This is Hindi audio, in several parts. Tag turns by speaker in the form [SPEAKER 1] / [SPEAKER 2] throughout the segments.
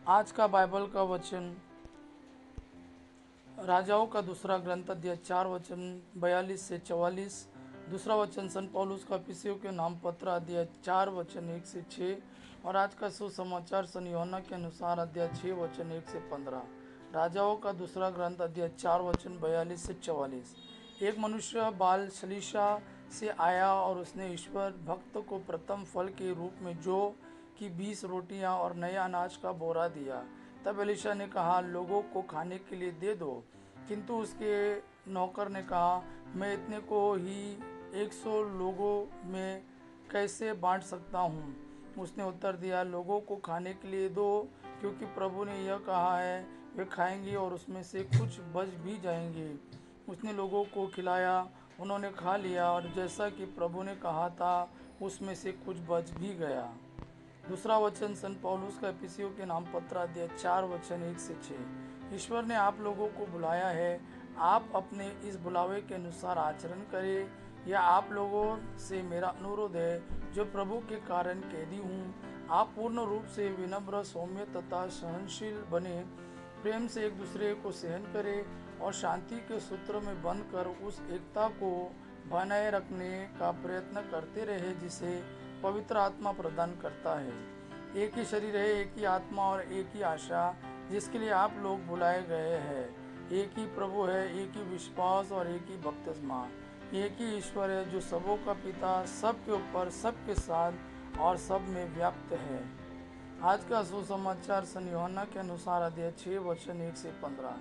[SPEAKER 1] आज का बाइबल का वचन राजाओं का दूसरा ग्रंथ अध्याय 4 वचन 42 से 44। दूसरा वचन संत पौलुस का इफिसियों के नाम पत्र अध्याय 4 वचन 1 से 6। और आज का सुसमाचार सन यूहन्ना के अनुसार अध्याय 6 वचन 1 से 15। राजाओं का दूसरा ग्रंथ अध्याय 4 वचन 42 से 44। एक मनुष्य बाल शलीशा से आया और उसने ईश्वर भक्त को प्रथम फल के रूप में जो कि 20 रोटियां और नए अनाज का बोरा दिया। तब एलीशा ने कहा, लोगों को खाने के लिए दे दो। किंतु उसके नौकर ने कहा, मैं इतने को ही 100 लोगों में कैसे बांट सकता हूँ। उसने उत्तर दिया, लोगों को खाने के लिए दो, क्योंकि प्रभु ने यह कहा है, वे खाएंगे और उसमें से कुछ बच भी जाएंगे। उसने लोगों को खिलाया, उन्होंने खा लिया, और जैसा कि प्रभु ने कहा था उसमें से कुछ बच भी गया। दूसरा वचन संत पौलुस का इफिसियों के नाम पत्र अध्याय 4 वचन 1 से 6। ईश्वर ने आप लोगों को बुलाया है, आप अपने इस बुलावे के अनुसार आचरण करें। यह आप लोगों से मेरा अनुरोध है, जो प्रभु के कारण कैदी हूँ। आप पूर्ण रूप से विनम्र, सौम्य तथा सहनशील बने, प्रेम से एक दूसरे को सहन करें और शांति के सूत्र में बंधकर उस एकता को बनाए रखने का प्रयत्न करते रहे जिसे पवित्र आत्मा प्रदान करता है। एक ही शरीर है, एक ही आत्मा और एक ही आशा, जिसके लिए आप लोग बुलाए गए हैं। एक ही प्रभु है, एक ही विश्वास और एक ही बपतिस्मा। एक ही ईश्वर है जो सबों का पिता, सबके ऊपर, सबके साथ और सब में व्याप्त है। आज का सुसमाचार सन यूहन्ना के अनुसार अध्याय 6 वचन 1 से 15।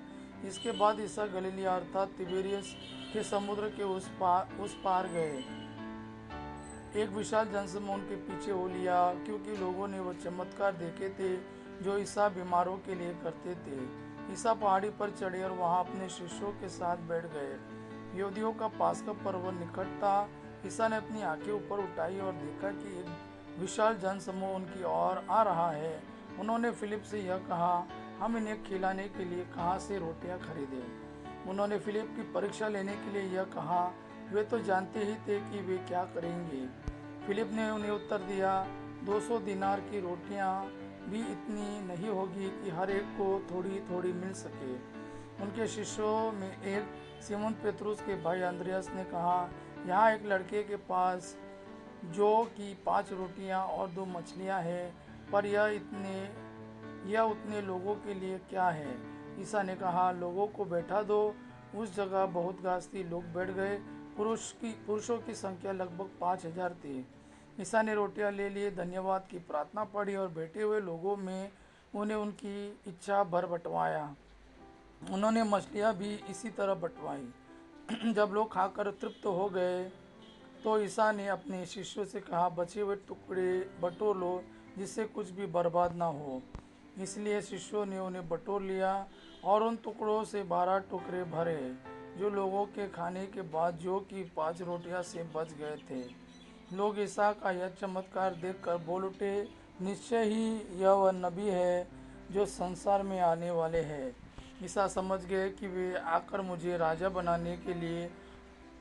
[SPEAKER 1] इसके बाद ईसा गलीलिया अर्थात तिबेरियस के समुद्र के उस पार गए। एक विशाल जनसमूह उनके पीछे हो लिया, क्योंकि लोगों ने वो चमत्कार देखे थे जो ईसा बीमारों के लिए करते थे। ईसा पहाड़ी पर चढ़े और वहां अपने शिष्यों के साथ बैठ गए। यहूदियों का पास्का पर्व निकट था। ईसा ने अपनी आंखें ऊपर उठाई और देखा कि एक विशाल जनसमूह उनकी ओर आ रहा है। उन्होंने फिलिप से यह कहा, हम इन्हें खिलाने के लिए कहाँ से रोटियां खरीदें। उन्होंने फिलिप की परीक्षा लेने के लिए यह कहा, वे तो जानते ही थे कि वे क्या करेंगे। फिलिप ने उन्हें उत्तर दिया, 200 दिनार की रोटियां भी इतनी नहीं होगी कि हर एक को थोड़ी थोड़ी मिल सके। उनके शिष्यों में एक सिमोन पेत्रुस के भाई अंद्रयास ने कहा, यहाँ एक लड़के के पास जो कि 5 रोटियां और 2 मछलियां हैं, पर यह उतने लोगों के लिए क्या है। ईसा ने कहा, लोगों को बैठा दो। उस जगह बहुत घास थी, लोग बैठ गए। पुरुषों की संख्या लगभग 5000 थी। ईसा ने रोटियां ले लिए, धन्यवाद की प्रार्थना पढ़ी और बैठे हुए लोगों में उन्हें उनकी इच्छा भर बंटवाया। उन्होंने मछलियां भी इसी तरह बंटवाई। जब लोग खाकर तृप्त हो गए तो ईसा ने अपने शिष्यों से कहा, बचे हुए टुकड़े बटोर लो, जिससे कुछ भी बर्बाद ना हो। इसलिए शिष्यों ने उन्हें बटोर लिया और उन टुकड़ों से 12 टुकड़े भरे, जो लोगों के खाने के बाद जो कि 5 रोटियां से बच गए थे। लोग ईसा का यह चमत्कार देखकर बोल उठे, निश्चय ही यह वह नबी है जो संसार में आने वाले हैं। ईसा समझ गए कि वे आकर मुझे राजा बनाने के लिए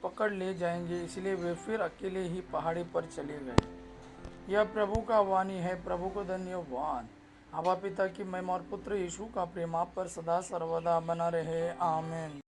[SPEAKER 1] पकड़ ले जाएंगे, इसलिए वे फिर अकेले ही पहाड़ी पर चले गए। यह प्रभु का वाणी है। प्रभु को धन्यवाद। आबा पिता की महिमा और पुत्र यीशु का प्रेम आप पर सदा सर्वदा बना रहे। आमीन।